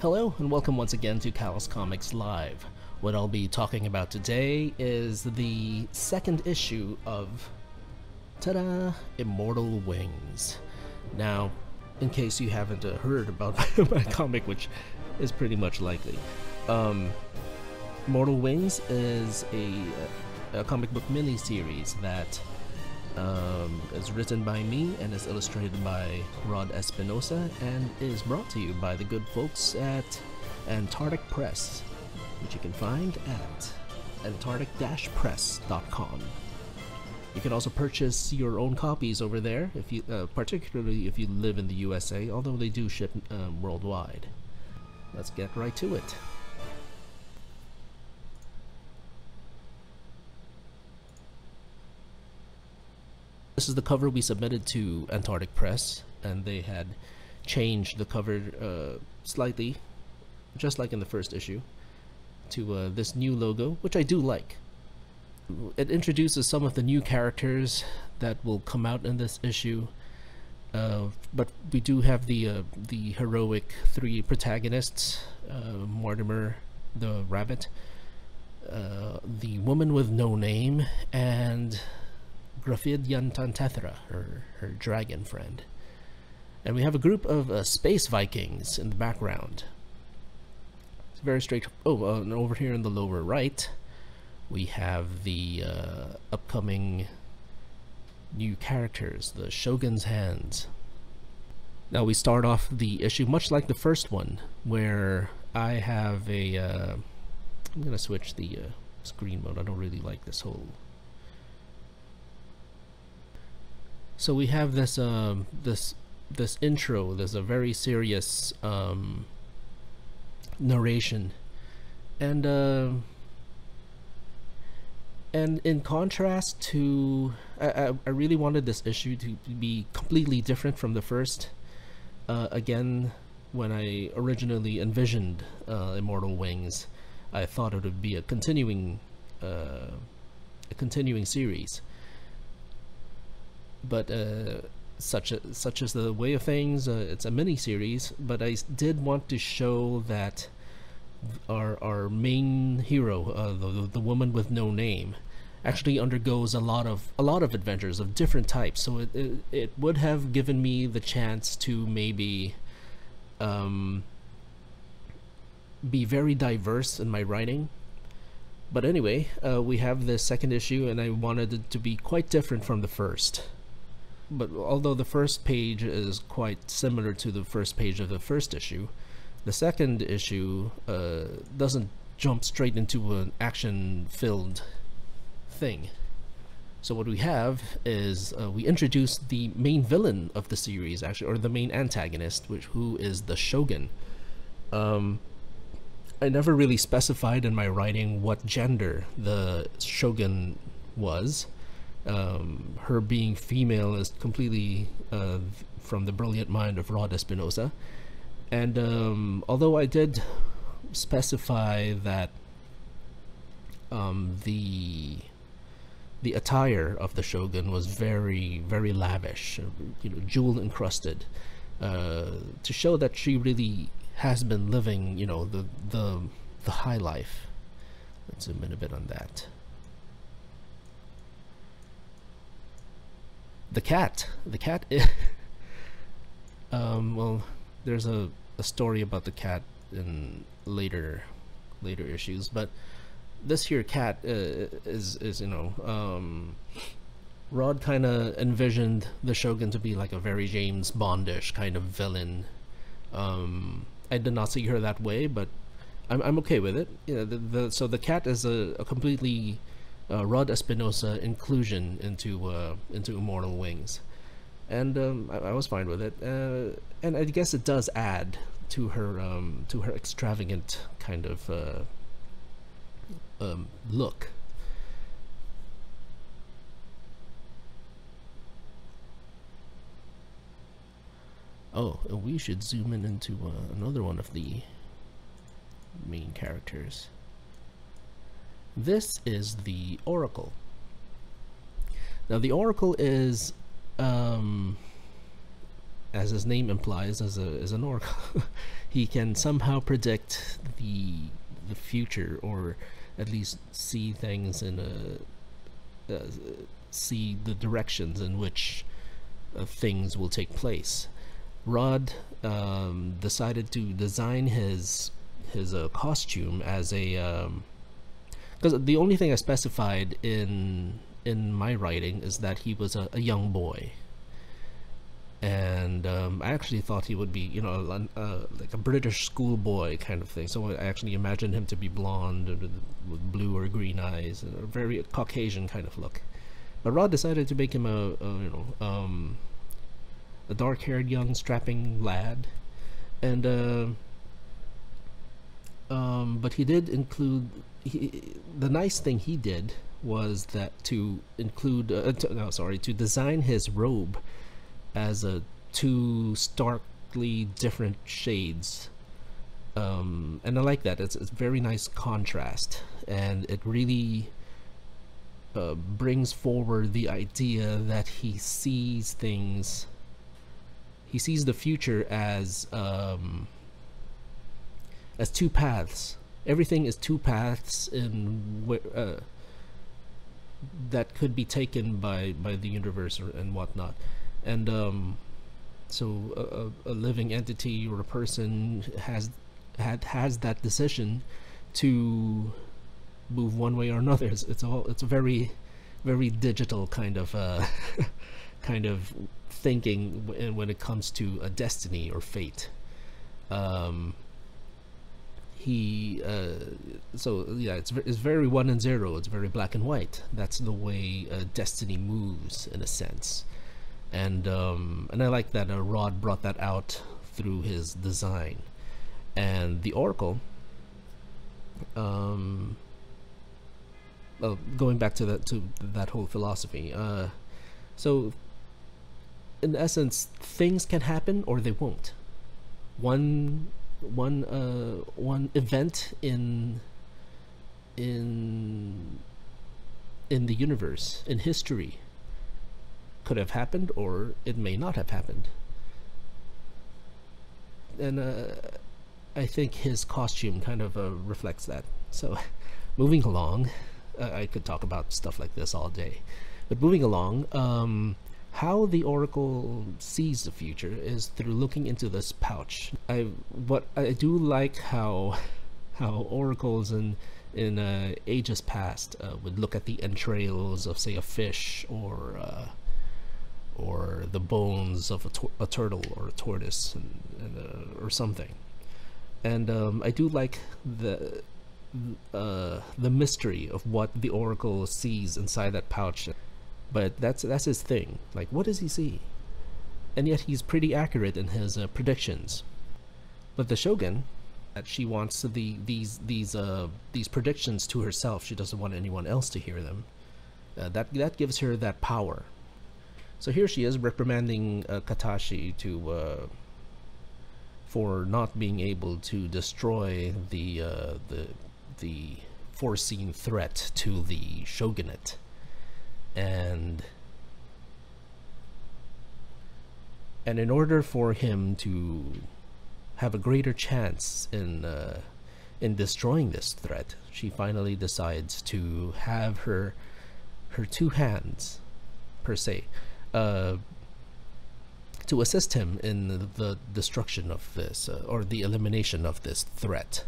Hello and welcome once again to Callus Comics Live. What I'll be talking about today is the second issue of, ta-da, Immortal Wings. Now, in case you haven't heard about my comic, which is pretty much likely, Immortal Wings is a comic book mini-series that is written by me and is illustrated by Rod Espinosa and is brought to you by the good folks at Antarctic Press, which you can find at antarctic-press.com. You can also purchase your own copies over there, if you, particularly if you live in the USA, although they do ship worldwide. Let's get right to it. This is the cover we submitted to Antarctic Press, and they had changed the cover slightly, just like in the first issue, to this new logo, which I do like. It introduces some of the new characters that will come out in this issue, but we do have the heroic three protagonists: Mortimer the rabbit, the woman with no name, and Grafid Yantantethra, her dragon friend. And we have a group of space Vikings in the background. It's very straight. Oh, and over here in the lower right, we have the upcoming new characters, the Shogun's Hands. Now we start off the issue much like the first one, where I have a... I'm going to switch the screen mode. I don't really like this whole... So we have this this intro. There's a very serious narration, and in contrast to, I really wanted this issue to be completely different from the first. Again, when I originally envisioned Immortal Wings, I thought it would be a continuing series. But such is the way of things. It's a mini-series, but I did want to show that our main hero, the woman with no name, actually undergoes a lot of adventures of different types. So it would have given me the chance to maybe be very diverse in my writing. But anyway, we have this second issue, and I wanted it to be quite different from the first. But although the first page is quite similar to the first page of the first issue, the second issue doesn't jump straight into an action-filled thing. So what we have is we introduce the main villain of the series, actually, or the main antagonist, who is the Shogun. I never really specified in my writing what gender the Shogun was. Her being female is completely from the brilliant mind of Rod Espinosa, and although I did specify that the attire of the Shogun was very, very lavish, jewel encrusted, to show that she really has been living, the high life. Let's zoom in a bit on that. The cat is, well, there's a story about the cat in later issues, but this here cat is Rod kind of envisioned the Shogun to be like a very James Bondish kind of villain. I did not see her that way, but I'm okay with it. So the cat is a completely Rod Espinosa inclusion into Immortal Wings, and I was fine with it, and I guess it does add to her extravagant kind of look. Oh, we should zoom in into another one of the main characters. This is the Oracle. Now the Oracle is as his name implies, as an oracle, he can somehow predict the future, or at least see things in see the directions in which things will take place. Rod decided to design his costume as a because the only thing I specified in my writing is that he was a young boy, and I actually thought he would be, you know, like a British schoolboy kind of thing. So I actually imagined him to be blonde with blue or green eyes, and a very Caucasian kind of look. But Rod decided to make him a dark-haired young strapping lad, and but he did include the nice thing he did was that to include to design his robe as a two starkly different shades, and I like that. It's very nice contrast, and it really brings forward the idea that he sees things. He sees the future as two paths. Everything is two paths in that could be taken by the universe and whatnot. And so a living entity or a person has that decision to move one way or another. It's a very, very digital kind of kind of thinking when it comes to a destiny or fate. So yeah, it's very 1 and 0. It's very black and white. That's the way destiny moves, in a sense. And I like that Rod brought that out through his design. And the Oracle, going back to that whole philosophy, so in essence, things can happen or they won't. One event in the universe, in history, could have happened, or it may not have happened. And I think his costume kind of reflects that. So moving along, I could talk about stuff like this all day, but moving along, how the Oracle sees the future is through looking into this pouch. I do like how oracles in ages past would look at the entrails of, say, a fish, or the bones of a turtle or a tortoise, or something. And I do like the mystery of what the Oracle sees inside that pouch. But that's his thing. Like, what does he see? And yet he's pretty accurate in his predictions. But the Shogun, that she wants these predictions to herself. She doesn't want anyone else to hear them. That gives her that power. So here she is reprimanding Katashi for not being able to destroy the foreseen threat to the shogunate. And in order for him to have a greater chance in destroying this threat, she finally decides to have her two hands, per se, to assist him in the destruction of this, or the elimination of this threat.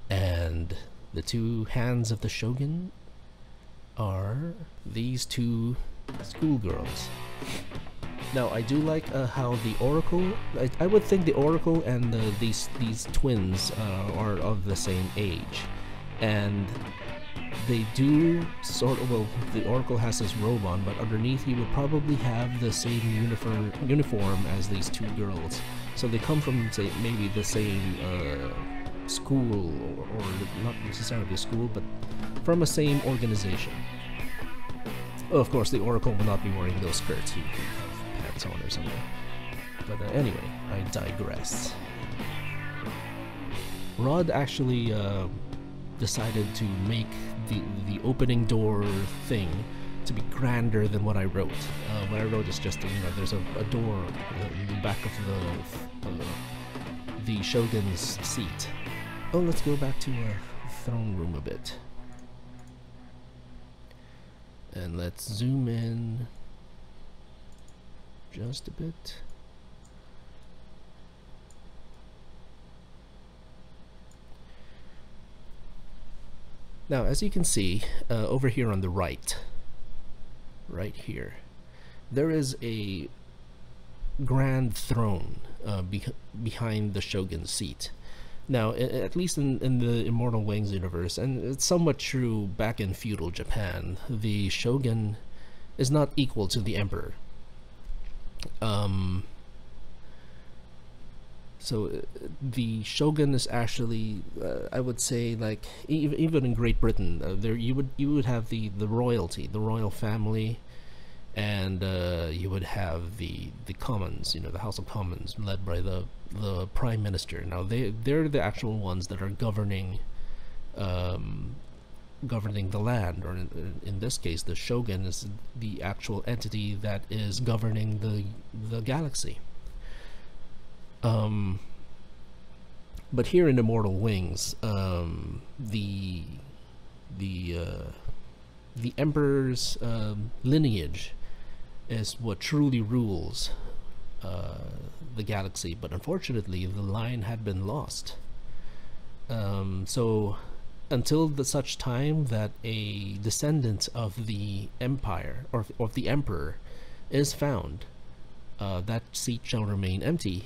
And the two hands of the Shogun are these two schoolgirls. Now, I do like how the Oracle, I would think the Oracle and these twins are of the same age, and they do sort of, well, the Oracle has his robe on, but underneath he would probably have the same uniform as these two girls. So they come from, say, maybe the same school, or not necessarily a school, but from the same organization. Well, of course, the Oracle will not be wearing those skirts. He would have pants on or something. But anyway, I digress. Rod actually decided to make the opening door thing to be grander than what I wrote. What I wrote is just, there's a door in the back of the shogun's seat. Oh, let's go back to our throne room a bit. And let's zoom in just a bit. Now, as you can see, over here on the right here, there is a grand throne behind the shogun's seat. Now, at least in the Immortal Wings universe, and it's somewhat true back in feudal Japan, the shogun is not equal to the emperor. So the shogun is actually, I would say, like even in Great Britain, there you would have the royalty, the royal family, and you would have the commons, the House of Commons, led by the prime minister. Now they're the actual ones that are governing the land, or in this case, the shogun is the actual entity that is governing the galaxy. But here in Immortal Wings, the emperor's lineage is what truly rules the galaxy. But unfortunately, the line had been lost. So until such time that a descendant of the empire or of the emperor is found, that seat shall remain empty,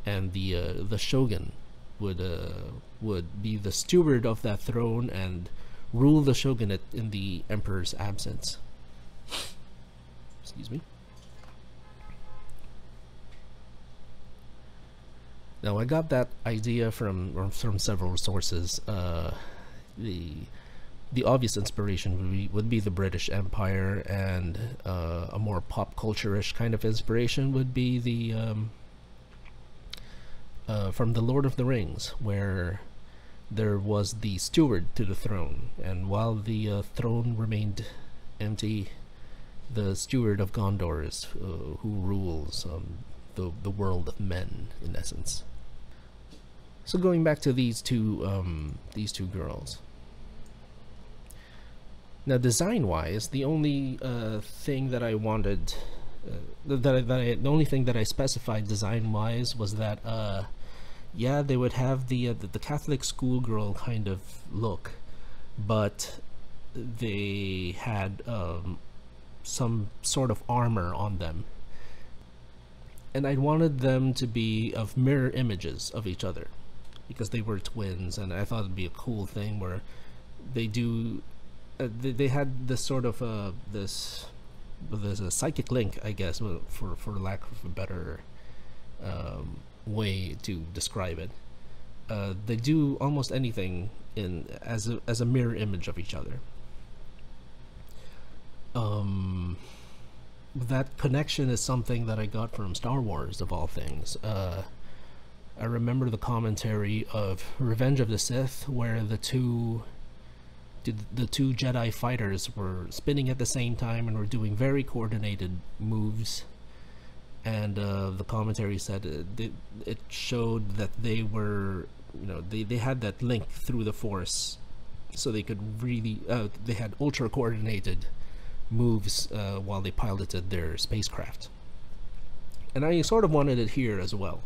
and the shogun would be the steward of that throne and rule the shogunate in the emperor's absence. Excuse me. Now, I got that idea from several sources. The obvious inspiration would be the British Empire, and a more pop culture-ish kind of inspiration would be the from the Lord of the Rings, where there was the steward to the throne, and while the throne remained empty, the steward of Gondor is who rules the world of men, in essence. So going back to these two girls. Now, design-wise, the only thing that I wanted, the only thing that I specified design-wise was that, yeah, they would have the Catholic schoolgirl kind of look, but they had some sort of armor on them, and I wanted them to be of mirror images of each other, because they were twins, and I thought it'd be a cool thing where they do. They had this sort of there's a psychic link, I guess, for lack of a better way to describe it. They do almost anything as a mirror image of each other. That connection is something that I got from Star Wars, of all things. I remember the commentary of Revenge of the Sith, where the two Jedi fighters were spinning at the same time and were doing very coordinated moves, and the commentary said it showed that they were, they had that link through the Force, so they could really they had ultra coordinated moves while they piloted their spacecraft. And I sort of wanted it here as well.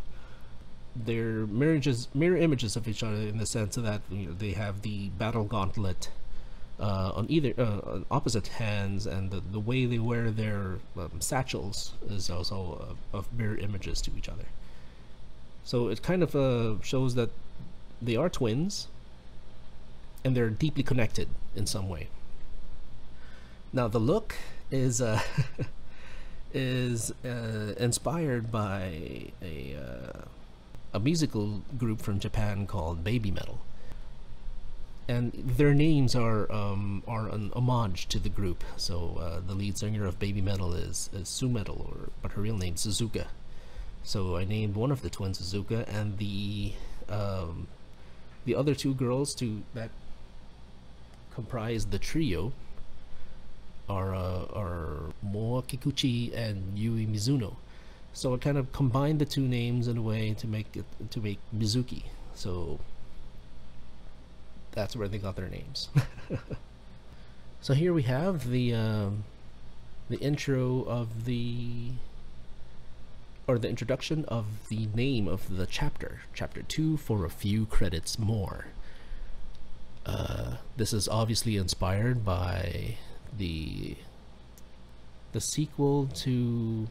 They're mirror images of each other, in the sense that they have the battle gauntlet on either opposite hands, and the way they wear their satchels is also of mirror images to each other. So it kind of shows that they are twins, and they're deeply connected in some way. Now, the look is inspired by a musical group from Japan called Baby Metal, and their names are an homage to the group. So the lead singer of Baby Metal is Sumetal, but her real name is Suzuka. So I named one of the twins Suzuka, and the other two girls that comprise the trio are Moa Kikuchi and Yui Mizuno. So I kind of combined the two names in a way to make Mizuki. So that's where they got their names. So here we have the intro of the introduction of the name of the chapter 2, For a Few Credits More. This is obviously inspired by the sequel to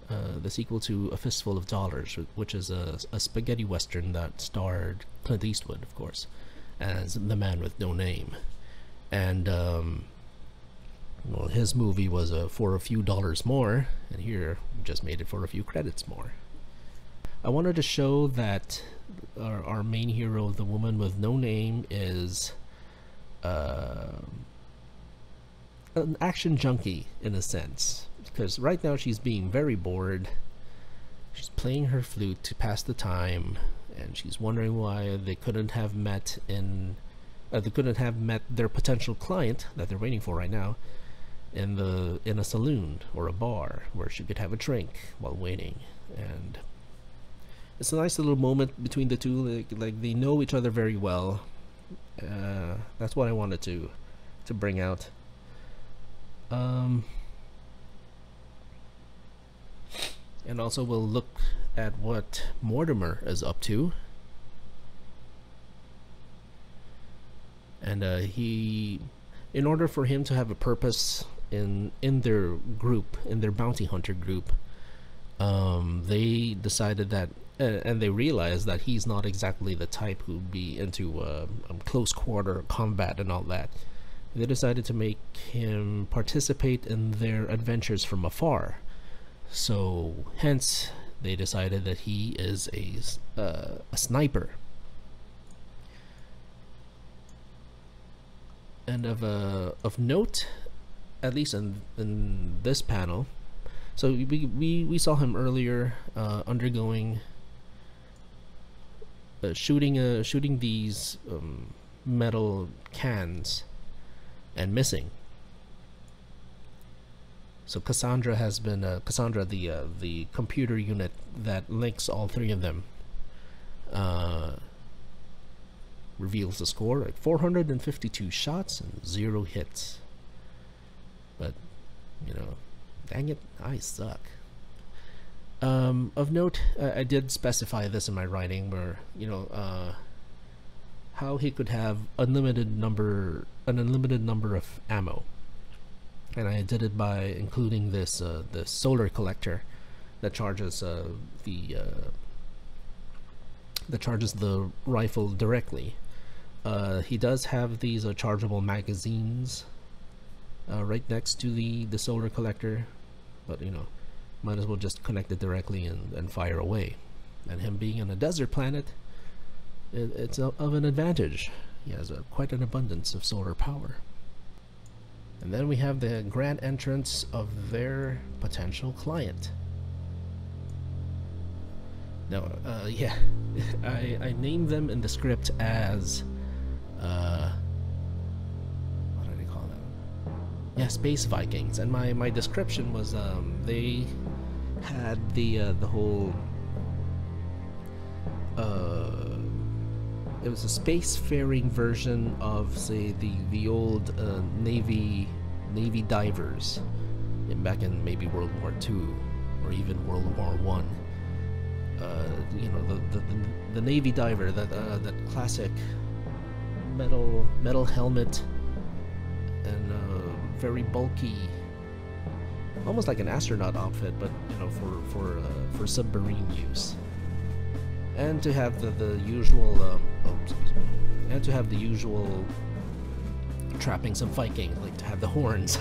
A Fistful of Dollars, which is a spaghetti western that starred Clint Eastwood, of course, as the man with no name. And well, his movie was For a Few Dollars More, and here we just made it For a Few Credits More. I wanted to show that our main hero, the woman with no name, is an action junkie in a sense, because right now she's being very bored. She's playing her flute to pass the time, and she's wondering why they couldn't have met their potential client that they're waiting for right now in a saloon or a bar where she could have a drink while waiting. And it's a nice little moment between the two, like they know each other very well. That's what I wanted to bring out. And also we'll look at what Mortimer is up to. And in order for him to have a purpose in their group, in their bounty hunter group, they decided that, and they realized that he's not exactly the type who'd be into close quarter combat and all that. They decided to make him participate in their adventures from afar. So hence they decided that he is a sniper. And of note, at least in this panel, so we saw him earlier undergoing shooting these metal cans and missing. So Cassandra has been Cassandra, the computer unit that links all three of them, reveals the score at 452 shots and 0 hits. But you know, dang it, I suck. Of note, I did specify this in my writing, where how he could have an unlimited number of ammo, and I did it by including this solar collector that charges the rifle directly. He does have these chargeable magazines right next to the solar collector, but might as well just connect it directly and fire away. And him being on a desert planet, it's of an advantage. He has quite an abundance of solar power. And then we have the grand entrance of their potential client. Now, yeah, I named them in the script as what do they call them? Yeah, Space Vikings. And my description was they had the whole it was a spacefaring version of, say, the old Navy divers back in maybe World War II or even World War I. The Navy diver, that classic metal helmet and very bulky, almost like an astronaut outfit, but for submarine use. And to have the usual and to have the usual trappings of Viking, like to have the horns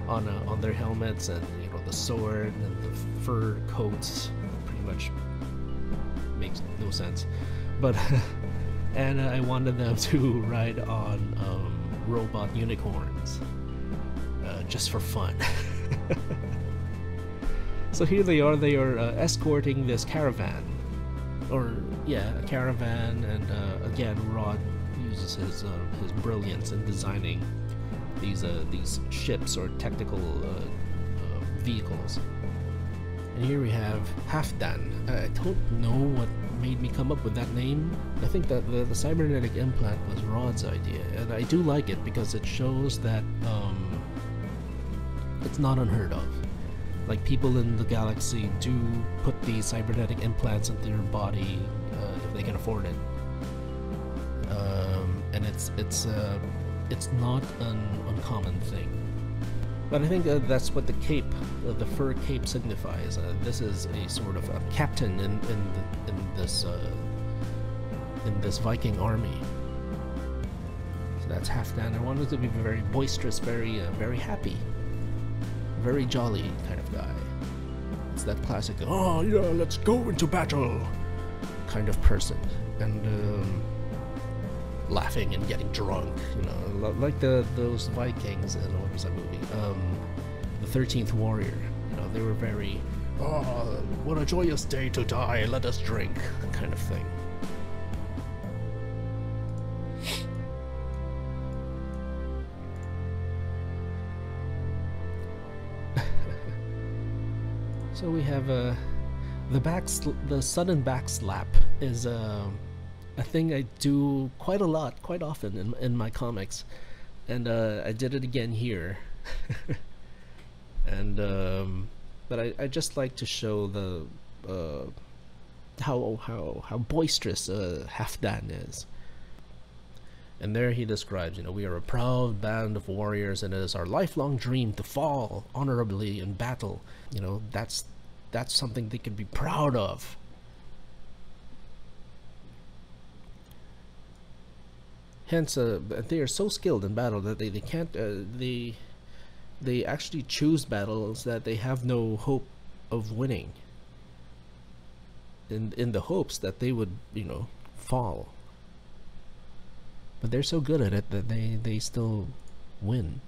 on their helmets, and the sword and the fur coats. Pretty much makes no sense, but and I wanted them to ride on robot unicorns, just for fun. So here they are escorting this caravan, a caravan, and again Rod uses his brilliance in designing these ships or technical vehicles. And here we have Halfdan. I don't know what made me come up with that name. I think that the cybernetic implant was Rod's idea, and I do like it because it shows that it's not unheard of. Like, people in the galaxy do put these cybernetic implants into their body if they can afford it, and it's not an uncommon thing. But I think that's what the cape, the fur cape, signifies. This is a sort of a captain in this Viking army. So that's Halfdan. I wanted to be very boisterous, very happy, very jolly kind of guy. It's that classic, oh yeah, let's go into battle kind of person, and laughing and getting drunk, you know, like those Vikings in, what was that movie? The 13th Warrior. You know, they were very, oh, what a joyous day to die, let us drink, kind of thing. So we have the sudden backslap is a thing I do quite often in my comics, and I did it again here. And but I just like to show the how boisterous Halfdan is. And there he describes, you know, we are a proud band of warriors, and it is our lifelong dream to fall honorably in battle. You know, that's something they can be proud of. Hence, they are so skilled in battle that they can't, they actually choose battles that they have no hope of winning, in the hopes that they would, you know, fall. But they're so good at it that they still win.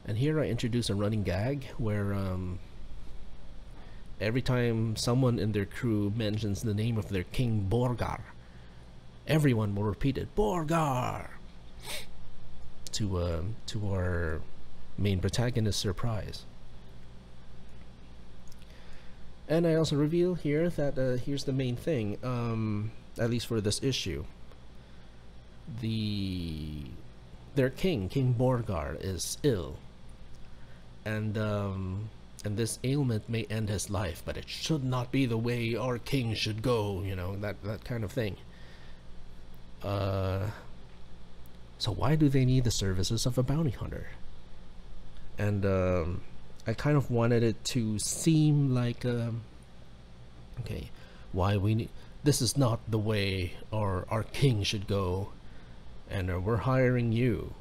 And here I introduce a running gag where every time someone in their crew mentions the name of their king Borgar, everyone will repeat it, Borgar, to our main protagonist's surprise. And I also reveal here that here's the main thing, at least for this issue. Their king, King Borgar, is ill, and this ailment may end his life, but it should not be the way our king should go, you know, that kind of thing. So why do they need the services of a bounty hunter? And I kind of wanted it to seem like, okay, why we need, this is not the way our king should go, and we're hiring you.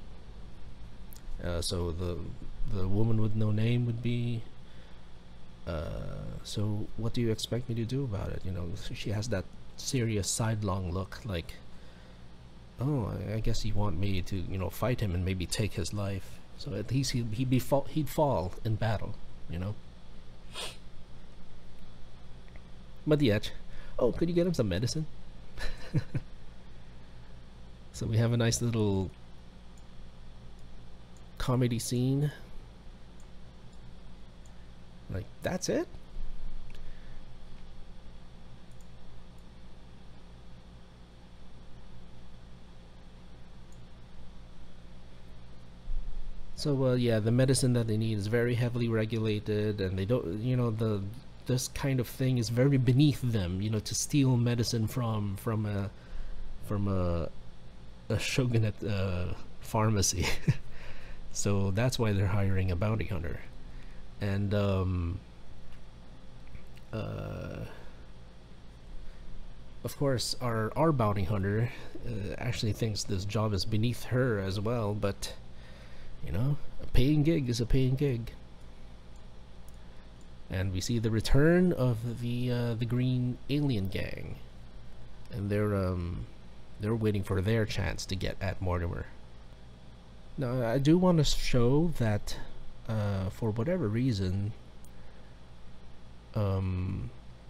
So the woman with no name would be, so what do you expect me to do about it? You know, she has that serious sidelong look, like, oh, I guess you want me to, you know, fight him and maybe take his life. So at least he'd fall in battle, you know. But yet, oh, could you get him some medicine? So we have a nice little comedy scene. Like, that's it? So yeah, the medicine that they need is very heavily regulated, and they don't, you know, this kind of thing is very beneath them, you know, to steal medicine from a shogunate pharmacy. So that's why they're hiring a bounty hunter. And of course our bounty hunter actually thinks this job is beneath her as well, but you know, a paying gig is a paying gig. And we see the return of the green alien gang, and they're waiting for their chance to get at Mortimer. Now I do want to show that for whatever reason,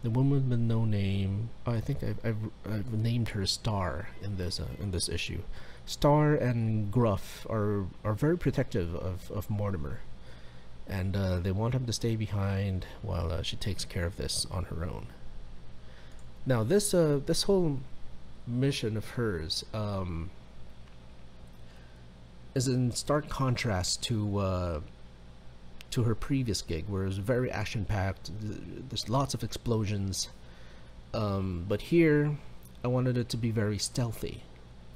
The woman with no name. Oh, I think I've named her Star in this issue. Star and Gruff are very protective of Mortimer, and they want him to stay behind while she takes care of this on her own. Now this whole mission of hers is in stark contrast to her previous gig, where it was very action-packed. There's lots of explosions, but here I wanted it to be very stealthy,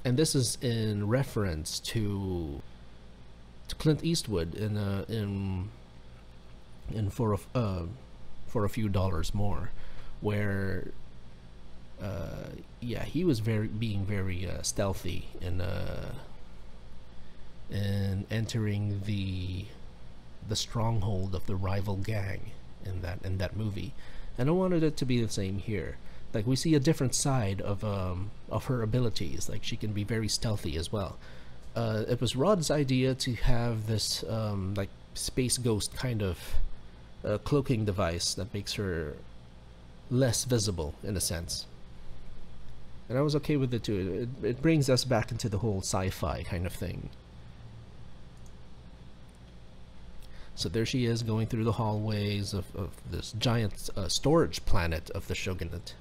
and this is in reference to Clint Eastwood in for a few dollars more, where yeah, he was being very stealthy in entering the stronghold of the rival gang in that movie, and I wanted it to be the same here. Like, we see a different side of her abilities. Like, she can be very stealthy as well. It was Rod's idea to have this like space ghost kind of cloaking device that makes her less visible in a sense, and I was okay with it too. It brings us back into the whole sci-fi kind of thing. So there she is, going through the hallways of this giant storage planet of the Shogunate.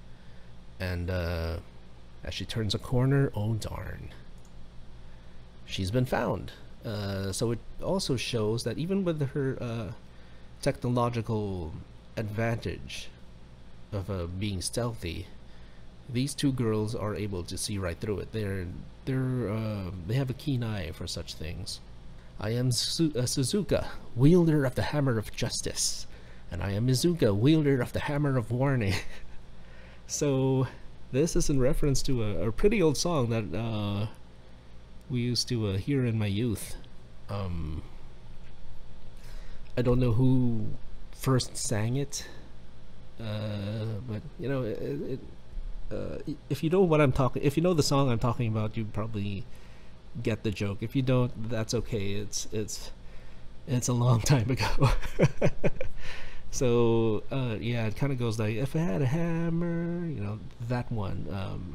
And as she turns a corner, oh darn, she's been found. So it also shows that even with her technological advantage of being stealthy, these two girls are able to see right through it. They have a keen eye for such things. I am Suzuka, wielder of the Hammer of Justice, and I am Mizuka, wielder of the Hammer of Warning. So this is in reference to a pretty old song that we used to hear in my youth. I don't know who first sang it, but you know, if you know what I'm talking, if you know the song I'm talking about, you probably get the joke. If you don't, that's okay. It's a long time ago. So yeah, it kind of goes like, if I had a hammer, you know, that one,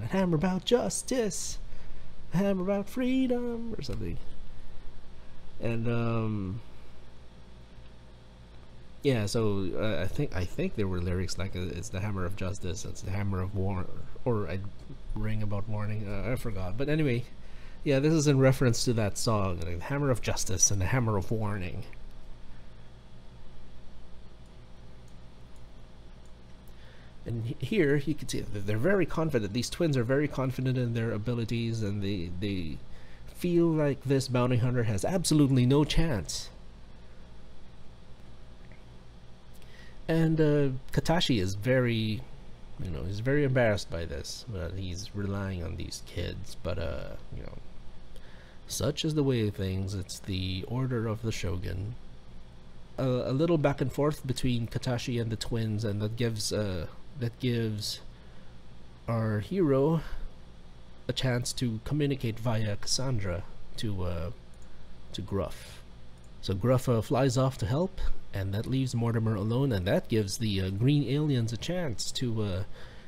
a hammer about justice, a hammer about freedom, or something. And yeah, so I think there were lyrics like, it's the hammer of justice, it's the hammer of war, or I ring about warning. I forgot, but anyway. Yeah, this is in reference to that song, like the Hammer of Justice and the Hammer of Warning. And here you can see that they're very confident. These twins are very confident in their abilities, and they feel like this bounty hunter has absolutely no chance. And Katashi is very, you know, he's very embarrassed by this, but he's relying on these kids. But you know, such is the way of things. It's the order of the Shogun. A little back and forth between Katashi and the twins, and that gives our hero a chance to communicate via Cassandra to Gruff. So Gruff flies off to help, and that leaves Mortimer alone, and that gives the green aliens a chance to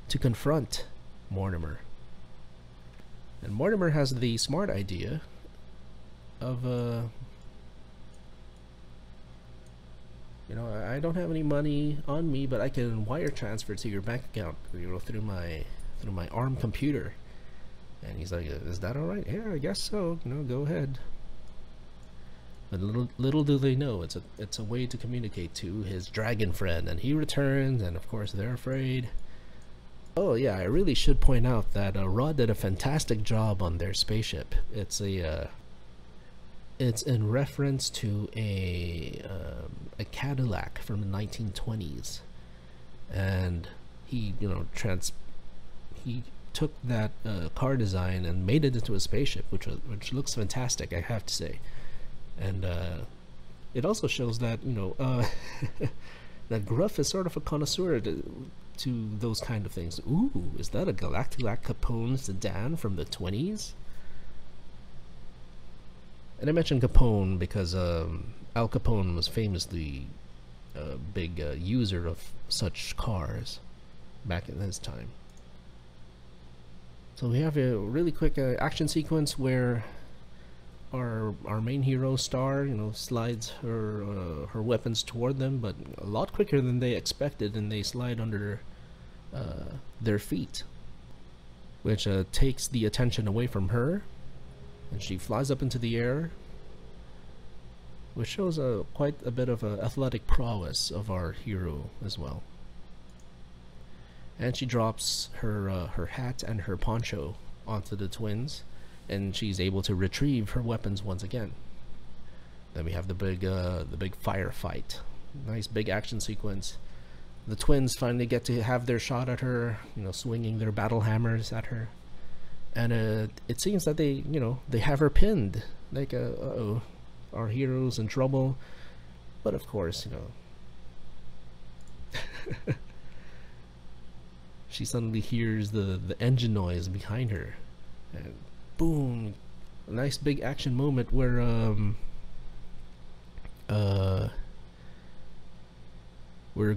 confront Mortimer. And Mortimer has the smart idea of you know, I don't have any money on me, but I can wire transfer to your bank account, you know, through my ARM computer. And he's like, is that all right? Yeah, I guess so, you know, go ahead. But little do they know, it's a way to communicate to his dragon friend, and he returns, and of course they're afraid. Oh yeah, I really should point out that Rod did a fantastic job on their spaceship. It's in reference to a Cadillac from the 1920s, and he, you know, he took that car design and made it into a spaceship, which looks fantastic, I have to say. And it also shows that, you know, that Gruff is sort of a connoisseur to those kind of things. Ooh, is that a Galactic Capone sedan from the 20s? And I mentioned Capone because Al Capone was famously a big user of such cars. back in his time. So we have a really quick action sequence where our main hero Star, slides her weapons toward them, but a lot quicker than they expected, and they slide under their feet, which takes the attention away from her, and she flies up into the air, which shows quite a bit of athletic prowess of our hero as well. And she drops her hat and her poncho onto the twins, and she's able to retrieve her weapons once again. Then we have the big firefight. Nice big action sequence. The twins finally get to have their shot at her, swinging their battle hammers at her, and it seems that they have her pinned. Like, uh-oh, our hero's in trouble. But of course, she suddenly hears the engine noise behind her, and boom, a nice big action moment where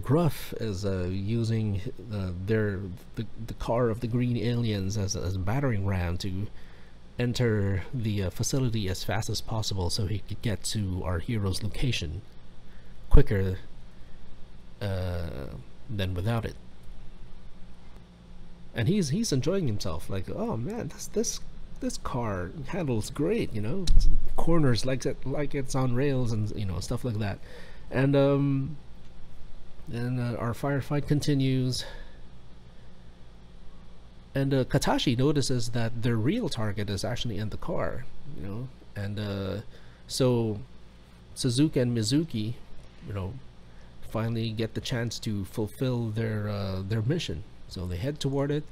Gruff is using the car of the green aliens as a battering ram to enter the facility as fast as possible, so he could get to our hero's location quicker than without it. And he's enjoying himself, like, oh man, this car handles great, corners like it's on rails, and stuff like that. And our firefight continues, and Katashi notices that their real target is actually in the car, and so Suzuki and Mizuki, finally get the chance to fulfill their mission. So they head toward it.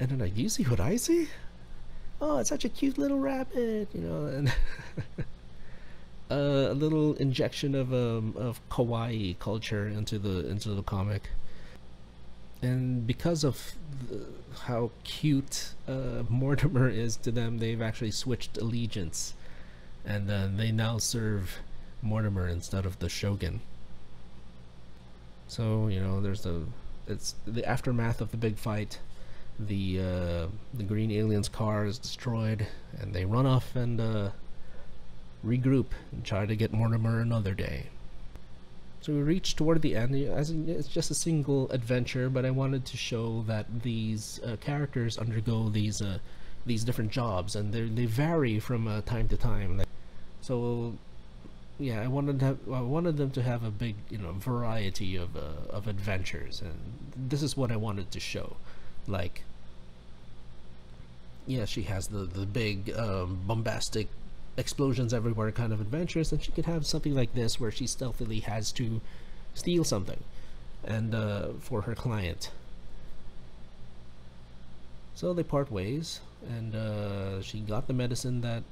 And then, like, you see what I see? Oh, it's such a cute little rabbit, and a little injection of kawaii culture into the comic. And because of how cute Mortimer is to them, they've actually switched allegiance, and they now serve Mortimer instead of the Shogun. So it's the aftermath of the big fight. The green aliens car is destroyed, and they run off and regroup and try to get Mortimer another day. So we reach toward the end. It's just a single adventure, but I wanted to show that these characters undergo these different jobs, and they vary from time to time. So yeah, I wanted them to have a big variety of adventures, and this is what I wanted to show. Like, yeah, she has the big bombastic explosions everywhere kind of adventures, and she could have something like this where she stealthily has to steal something and for her client. So they part ways, and she got the medicine that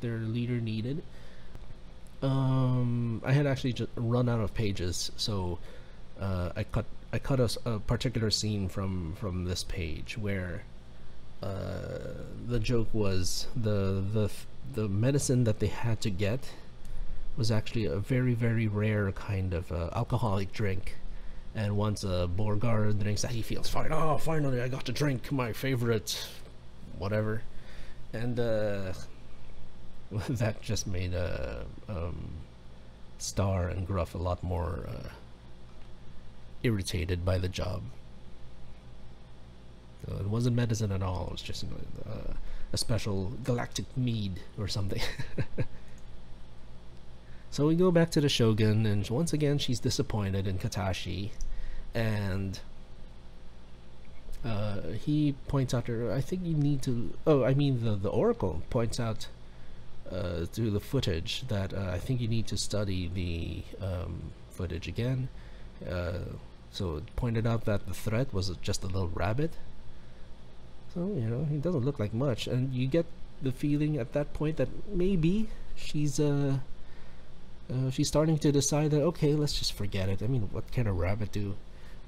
their leader needed. I had actually just run out of pages, so I cut a particular scene from this page where the joke was the medicine that they had to get was actually a very, very rare kind of alcoholic drink, and once Borgar drinks that, he feels fine. Oh, finally I got to drink my favorite whatever, and that just made Star and Gruff a lot more irritated by the job. So it wasn't medicine at all. It was just a special galactic mead or something. So we go back to the Shogun, and once again she's disappointed in Katashi, and he points out to her, I think you need to, the Oracle points out through the footage that I think you need to study the footage again. So it pointed out that the threat was just a little rabbit. So, he doesn't look like much, and you get the feeling at that point that maybe she's starting to decide that, okay, let's just forget it. I mean, what can a rabbit do?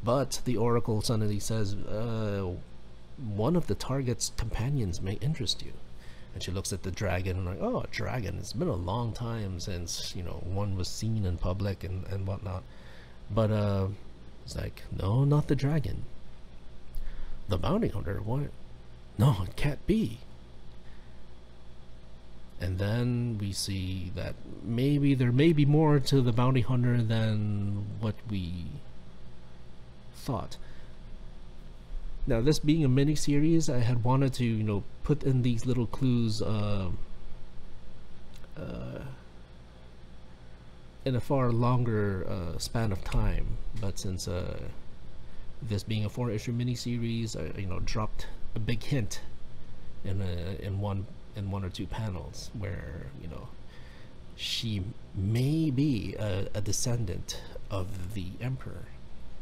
But the Oracle suddenly says, one of the target's companions may interest you. And she looks at the dragon and like, oh, a dragon. It's been a long time since, you know, one was seen in public and whatnot. But it's like, no, not the dragon. The bounty hunter? What? No, it can't be. And then we see that maybe there may be more to the bounty hunter than what we thought. Now, this being a mini-series, I had wanted to, you know, put in these little clues in a far longer span of time. But since this being a 4-issue mini-series, I, you know, dropped a big hint in one or two panels where, you know, she may be a descendant of the Emperor.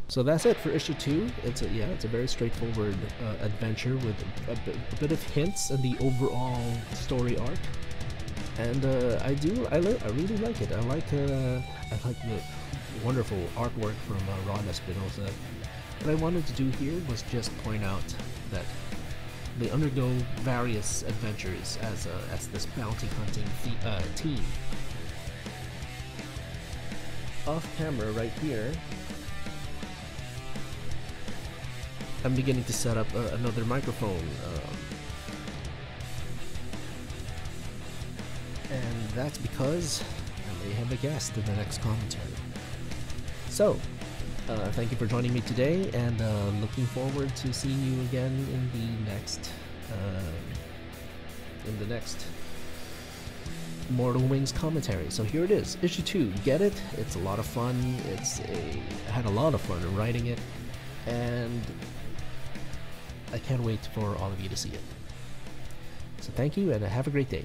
So that's it for issue 2. It's a very straightforward adventure with a bit of hints in the overall story arc, and I really like it. I like the wonderful artwork from Ron Espinosa. What I wanted to do here was just point out that they undergo various adventures as this bounty hunting team. Off camera right here, I'm beginning to set up another microphone, and that's because I may have a guest in the next commentary. So, thank you for joining me today, and looking forward to seeing you again in the next Immortal Wings commentary. So here it is, issue 2. Get it? It's a lot of fun. I had a lot of fun in writing it, and I can't wait for all of you to see it. So thank you, and have a great day.